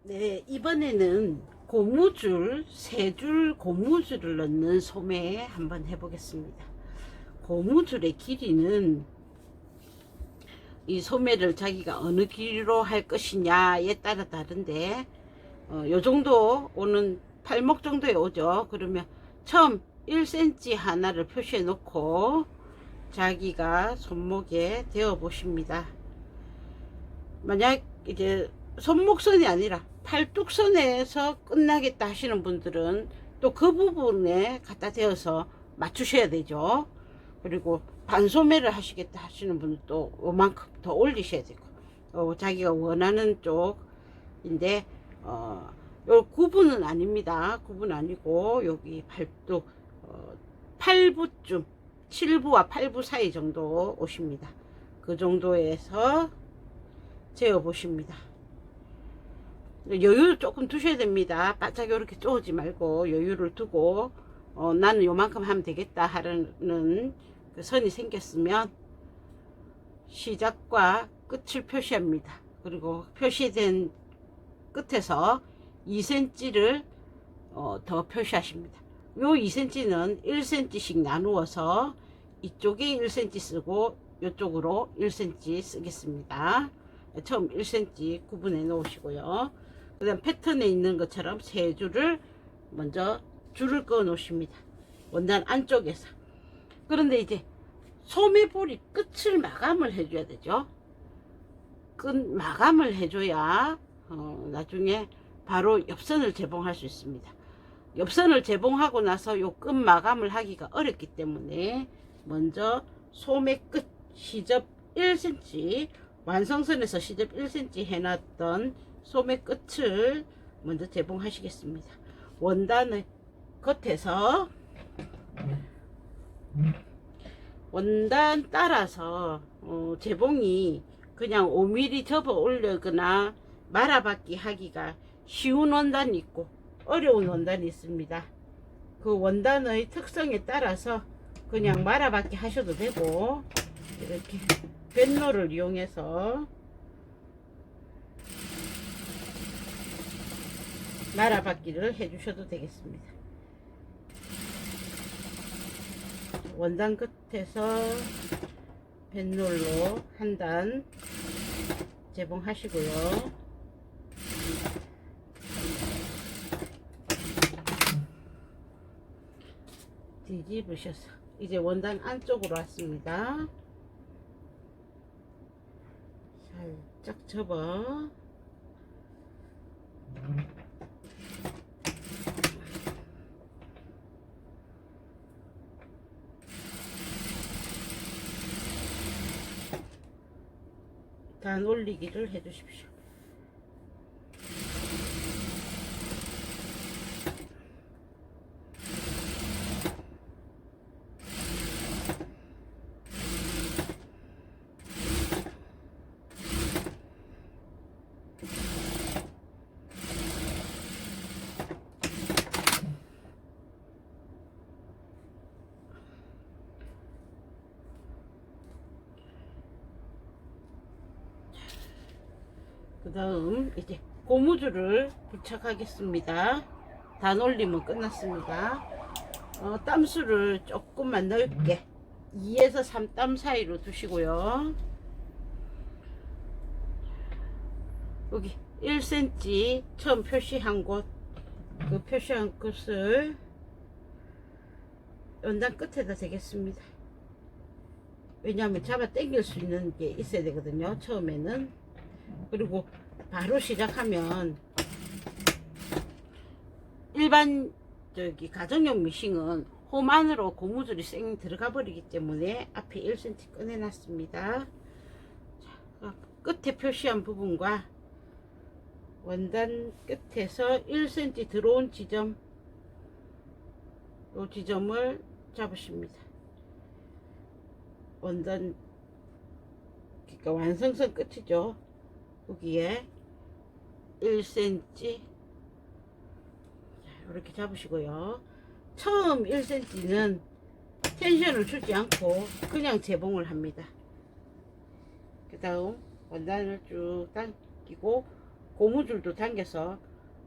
네, 이번에는 고무줄, 세 줄 고무줄을 넣는 소매 한번 해보겠습니다. 고무줄의 길이는 이 소매를 자기가 어느 길이로 할 것이냐에 따라 다른데, 요 정도 오는 팔목 정도에 오죠. 그러면 처음 1cm 하나를 표시해 놓고 자기가 손목에 대어 보십니다. 만약 이제 손목선이 아니라 팔뚝선에서 끝나겠다 하시는 분들은 또 그 부분에 갖다 대어서 맞추셔야 되죠. 그리고 반소매를 하시겠다 하시는 분은 또 요만큼 더 올리셔야 되고, 자기가 원하는 쪽인데, 요 구분은 아닙니다. 구분 아니고 여기 팔뚝 8부쯤 7부와 8부 사이 정도 오십니다. 그 정도에서 재어 보십니다. 여유를 조금 두셔야 됩니다. 바짝 이렇게 쪼지 말고 여유를 두고, 나는 요만큼 하면 되겠다 하는 그 선이 생겼으면 시작과 끝을 표시합니다. 그리고 표시된 끝에서 2cm를 더 표시하십니다. 요 2cm는 1cm씩 나누어서 이쪽에 1cm 쓰고 이쪽으로 1cm 쓰겠습니다. 처음 1cm 구분해 놓으시고요. 그 다음 패턴에 있는 것처럼 세 줄을 먼저 줄을 그어 놓으십니다. 원단 안쪽에서. 그런데 이제 소매볼이 끝을 마감을 해줘야 되죠. 끝 마감을 해줘야 나중에 바로 옆선을 재봉할 수 있습니다. 옆선을 재봉하고 나서 요 끝 마감을 하기가 어렵기 때문에 먼저 소매 끝 시접 1cm, 완성선에서 시접 1cm 해놨던 소매 끝을 먼저 재봉하시겠습니다. 원단의 겉에서 원단 따라서 재봉이 그냥 5mm 접어 올리거나 말아받기 하기가 쉬운 원단이 있고 어려운 원단이 있습니다. 그 원단의 특성에 따라서 그냥 말아받기 하셔도 되고, 이렇게 뱃놀을 이용해서 말아받기를 해주셔도 되겠습니다. 원단 끝에서 뱃놀로 한 단 재봉하시고요. 뒤집으셔서 이제 원단 안쪽으로 왔습니다. 살짝 접어 단 올리기를 해 주십시오. 그 다음 이제 고무줄을 부착하겠습니다. 단 올리면 끝났습니다. 땀수를 조금만 넓게 2에서 3땀 사이로 두시고요. 여기 1cm 처음 표시한 곳, 그 표시한 곳을 원단 끝에다 대겠습니다. 왜냐하면 잡아 당길 수 있는 게 있어야 되거든요, 처음에는. 그리고 바로 시작하면 일반 가정용 미싱은 홈 안으로 고무줄이 쌩 들어가 버리기 때문에 앞에 1cm 꺼내 놨습니다. 자, 끝에 표시한 부분과 원단 끝에서 1cm 들어온 지점, 이 지점을 잡으십니다. 원단 그러니까 완성선 끝이죠. 여기에 1cm 이렇게 잡으시고요. 처음 1cm는 텐션을 주지 않고 그냥 재봉을 합니다. 그 다음 원단을 쭉 당기고 고무줄도 당겨서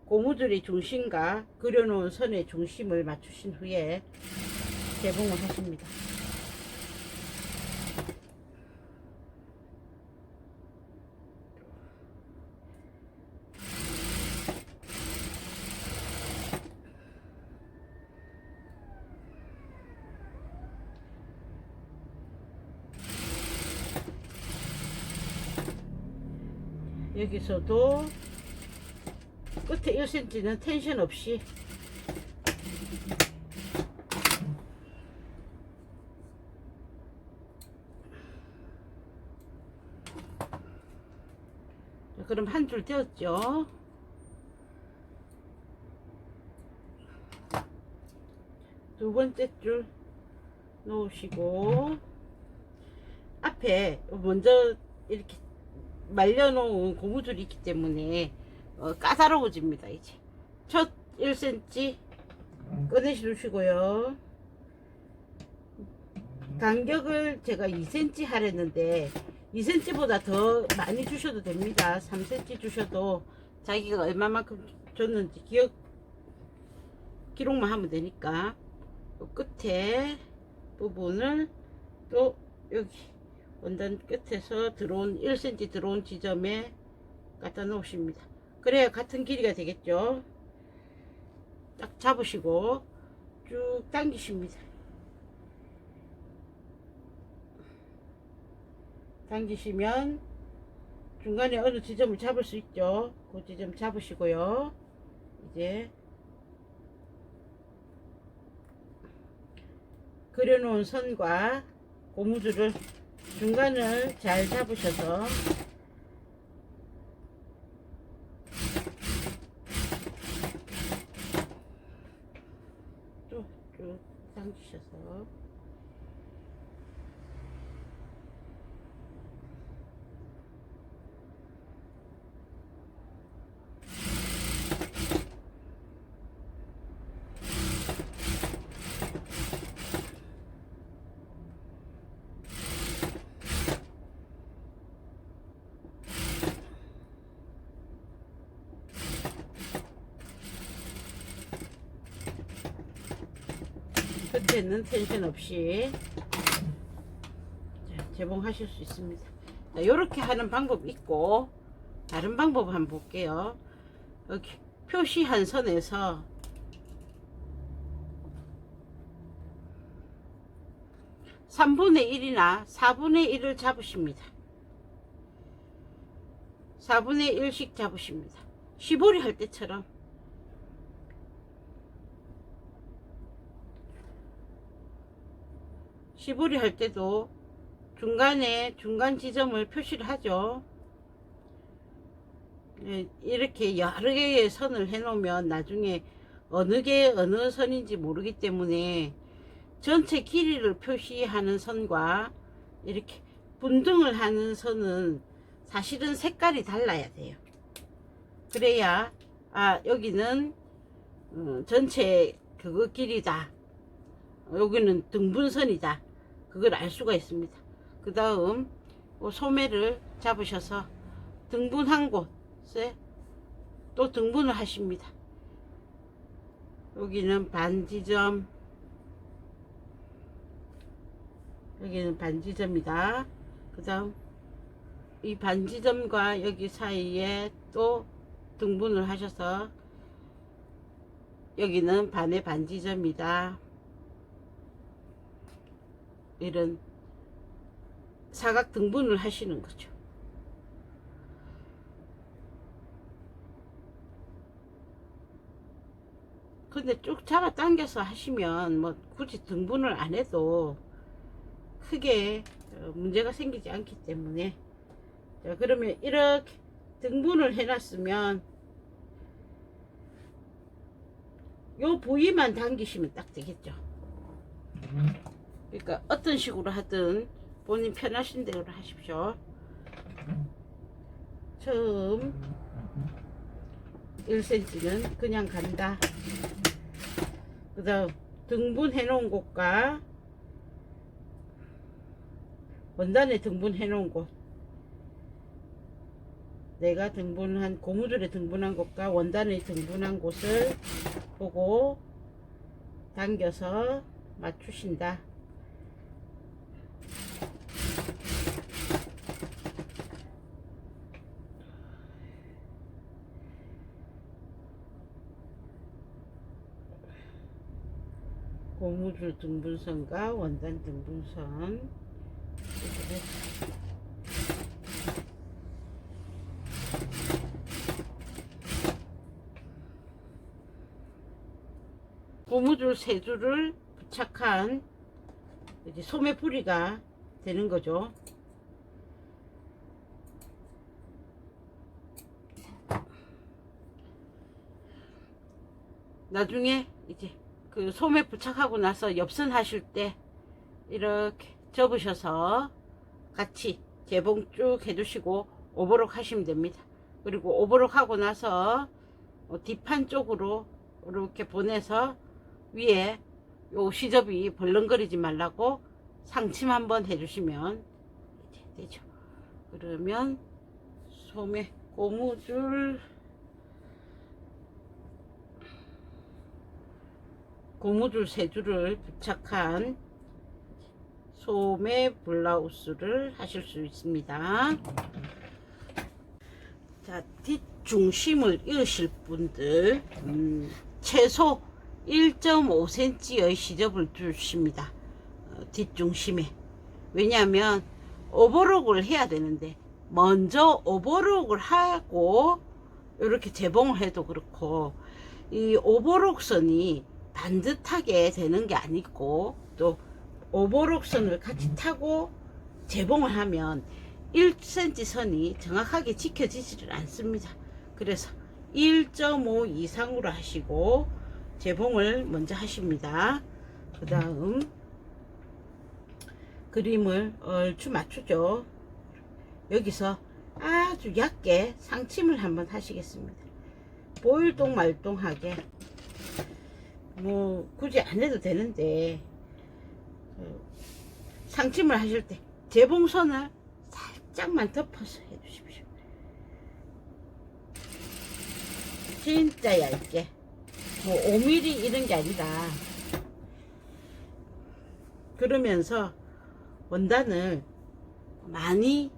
고무줄의 중심과 그려놓은 선의 중심을 맞추신 후에 재봉을 하십니다. 여기서도 끝에 1cm는 텐션 없이 그럼 한 줄 떼었죠. 두 번째 줄 놓으시고 앞에 먼저 이렇게 말려놓은 고무줄이 있기 때문에 까다로워집니다. 이제 첫 1cm 꺼내주시고요. 간격을 제가 2cm 하랬는데 2cm보다 더 많이 주셔도 됩니다. 3cm 주셔도 자기가 얼마만큼 줬는지 기록만 하면 되니까 끝에 부분을 또 여기 원단 끝에서 들어온 1cm 들어온 지점에 갖다 놓으십니다. 그래야 같은 길이가 되겠죠. 딱 잡으시고 쭉 당기십니다. 당기시면 중간에 어느 지점을 잡을 수 있죠. 그 지점 잡으시고요. 이제 그려놓은 선과 고무줄을 중간을 잘 잡으셔서 쭉 당기셔서 끝에는 텐션 없이 재봉하실 수 있습니다. 이렇게 하는 방법이 있고 다른 방법 한번 볼게요. 여기 표시한 선에서 (3분의 1이나 4분의 1을 잡으십니다. 4분의 1씩 잡으십니다. 시보리 할 때처럼 시보리 할 때도 중간에 중간 지점을 표시를 하죠. 이렇게 여러 개의 선을 해 놓으면 나중에 어느 게 어느 선인지 모르기 때문에 전체 길이를 표시하는 선과 이렇게 분등을 하는 선은 사실은 색깔이 달라야 돼요. 그래야 여기는 전체 그거 길이다, 여기는 등분선이다, 그걸 알 수가 있습니다. 그 다음 소매를 잡으셔서 등분한 곳에 또 등분을 하십니다. 여기는 반지점, 여기는 반지점이다. 그 다음 이 반지점과 여기 사이에 또 등분을 하셔서 여기는 반의 반지점이다. 이런 사각 등분을 하시는 거죠. 근데 쭉 잡아 당겨서 하시면 뭐 굳이 등분을 안 해도 크게 문제가 생기지 않기 때문에, 자, 그러면 이렇게 등분을 해놨으면 요 부위만 당기시면 딱 되겠죠. 그러니까 어떤 식으로 하든 본인 편하신 대로 하십시오. 처음 1cm는 그냥 간다. 그 다음 등분해 놓은 곳과 원단에 등분해 놓은 곳 내가 등분한 고무줄에 등분한 곳과 원단에 등분한 곳을 보고 당겨서 맞추신다. 고무줄 등분선과 원단 등분선 고무줄 세 줄을 부착한 이제 소매 뿌리가 되는 거죠. 나중에 이제 그 소매 부착하고 나서 엽선 하실 때 이렇게 접으셔서 같이 재봉 쭉 해주시고 오버록 하시면 됩니다. 그리고 오버록 하고 나서 뒷판 쪽으로 이렇게 보내서 위에 요 시접이 벌렁거리지 말라고 상침 한번 해주시면 되죠. 그러면 소매 고무줄 세 줄을 부착한 소매 블라우스를 하실 수 있습니다. 자, 뒷중심을 이으실 분들 최소 1.5cm의 시접을 두십니다. 뒷중심에. 왜냐하면 오버록을 해야 되는데 먼저 오버록을 하고 이렇게 재봉을 해도 그렇고 이 오버록선이 반듯하게 되는 게 아니고 또 오버록선을 같이 타고 재봉을 하면 1cm 선이 정확하게 지켜지지를 않습니다. 그래서 1.5 이상으로 하시고 재봉을 먼저 하십니다. 그 다음 그림을 얼추 맞추죠. 여기서 아주 얇게 상침을 한번 하시겠습니다. 볼똥말똥하게 뭐 굳이 안 해도 되는데 상침을 하실 때 재봉선을 살짝만 덮어서 해주십시오. 진짜 얇게 뭐 5mm 이런 게 아니다. 그러면서 원단을 많이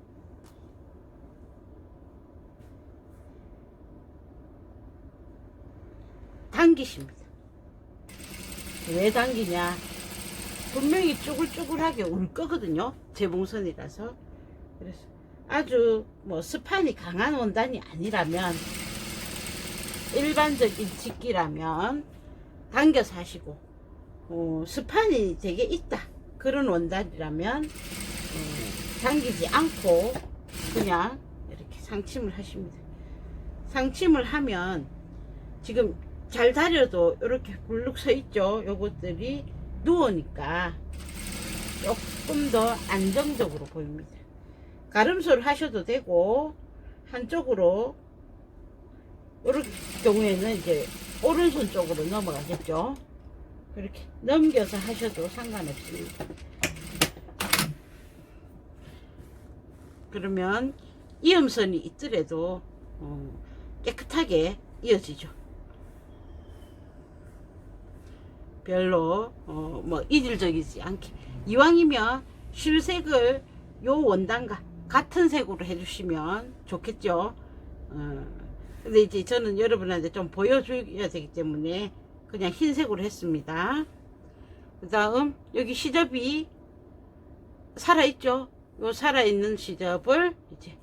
당기십니다. 왜 당기냐? 분명히 쭈글쭈글하게 올 거거든요. 재봉선이라서. 그래서 아주 뭐 스판이 강한 원단이 아니라면, 일반적인 직기라면 당겨서 하시고, 스판이 되게 있다 그런 원단이라면 당기지 않고 그냥 이렇게 상침을 하십니다. 상침을 하면 지금 잘 다려도 이렇게 불룩 서 있죠. 요것들이 누우니까 조금 더 안정적으로 보입니다. 가름소를 하셔도 되고, 한쪽으로 이럴 경우에는 이제 오른손 쪽으로 넘어가겠죠. 그렇게 넘겨서 하셔도 상관없습니다. 그러면 이음선이 있더라도 깨끗하게 이어지죠. 별로 뭐 이질적이지 않게. 이왕이면 실색을 요 원단과 같은 색으로 해주시면 좋겠죠. 근데 이제 저는 여러분한테 좀 보여줘야 되기 때문에 그냥 흰색으로 했습니다. 그 다음 여기 시접이 살아있죠. 요 살아있는 시접을 이제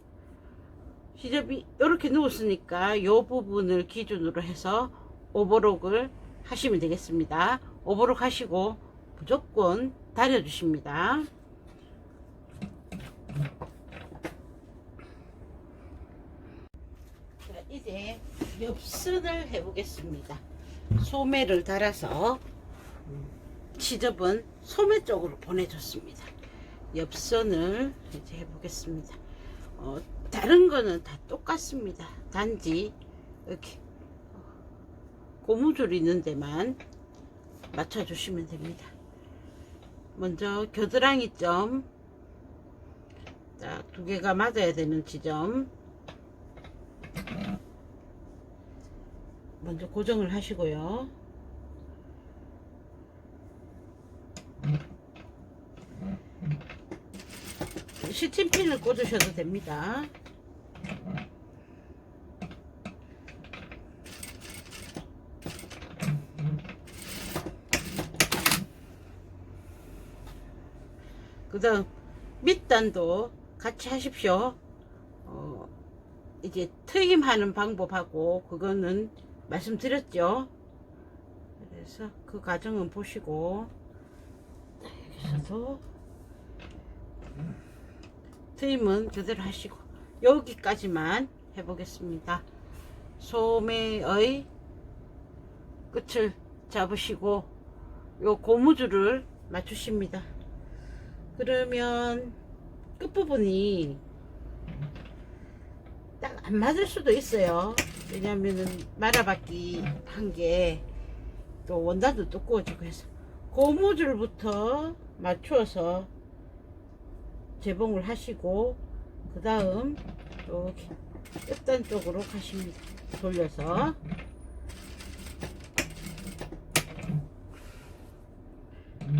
시접이 이렇게 누웠으니까 요 부분을 기준으로 해서 오버록을 하시면 되겠습니다. 오버록 하시고 무조건 다려 주십니다. 자, 이제 엽선을 해 보겠습니다. 소매를 달아서 시접은 소매 쪽으로 보내줬습니다. 엽선을 이제 해 보겠습니다. 다른 거는 다 똑같습니다. 단지 이렇게 고무줄 있는 데만 맞춰 주시면 됩니다. 먼저 겨드랑이 점, 딱 두 개가 맞아야 되는 지점 먼저 고정을 하시고요. 시침핀을 꽂으셔도 됩니다. 그 다음 밑단도 같이 하십시오. 이제 트임하는 방법하고 그거는 말씀드렸죠. 그래서 그 과정은 보시고 여기서도 트임은 그대로 하시고 여기까지만 해보겠습니다. 소매의 끝을 잡으시고 요 고무줄을 맞추십니다. 그러면 끝부분이 딱 안 맞을 수도 있어요. 왜냐면은 말아받기 한 게 또 원단도 두꺼워지고 해서 고무줄부터 맞추어서 재봉을 하시고 그 다음 이렇게 끝단 쪽으로 가십니다. 돌려서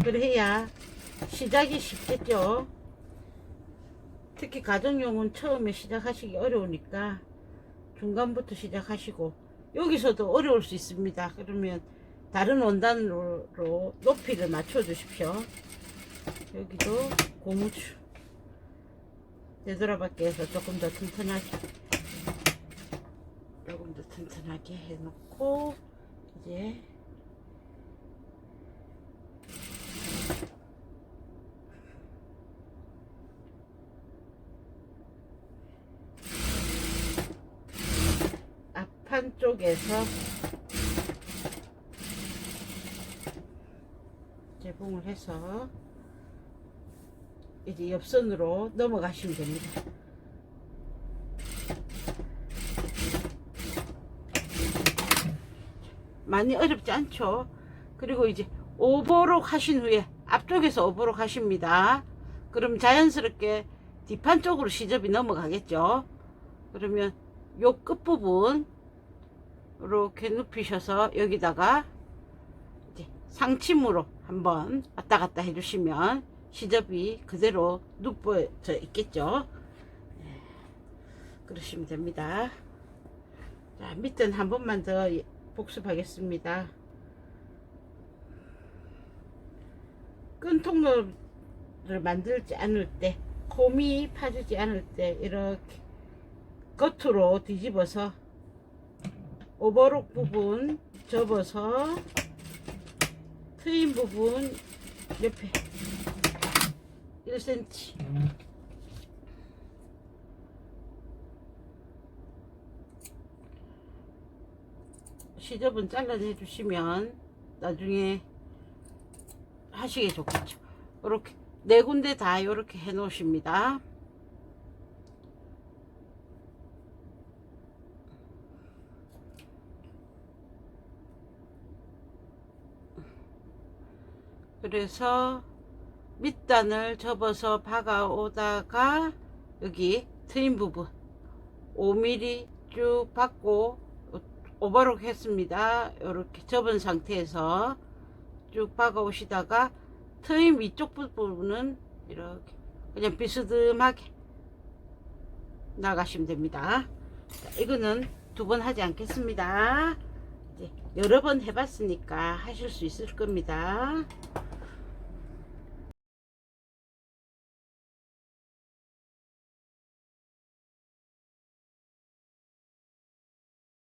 그래야 시작이 쉽겠죠. 특히 가정용은 처음에 시작하시기 어려우니까 중간부터 시작하시고 여기서도 어려울 수 있습니다. 그러면 다른 원단으로 높이를 맞춰 주십시오. 여기도 고무줄 되돌아받게 해서 조금 더 튼튼하게 해놓고 이제 앞판 쪽에서 재봉을 해서 이제 옆선으로 넘어가시면 됩니다. 많이 어렵지 않죠. 그리고 이제 오버록 하신 후에 앞쪽에서 오버록 하십니다. 그럼 자연스럽게 뒷판 쪽으로 시접이 넘어가겠죠. 그러면 요 끝부분 이렇게 눕히셔서 여기다가 이제 상침으로 한번 왔다 갔다 해주시면 시접이 그대로 눕혀져 있겠죠. 그러시면 됩니다. 자, 밑단 한 번만 더 복습하겠습니다. 끈 통로를 만들지 않을 때, 콤이 파지지 않을 때 이렇게 겉으로 뒤집어서 오버록 부분 접어서 트임 부분 옆에 1cm 시접은 잘라내 주시면 나중에 하시기 좋겠죠. 이렇게 네 군데 다 이렇게 해 놓으십니다. 그래서 밑단을 접어서 박아 오다가 여기 트임 부분 5mm 쭉 박고 오버록 했습니다. 이렇게 접은 상태에서 쭉 박아 오시다가 트임 위쪽 부분은 이렇게 그냥 비스듬하게 나가시면 됩니다. 자, 이거는 두 번 하지 않겠습니다. 이제 여러 번 해봤으니까 하실 수 있을 겁니다.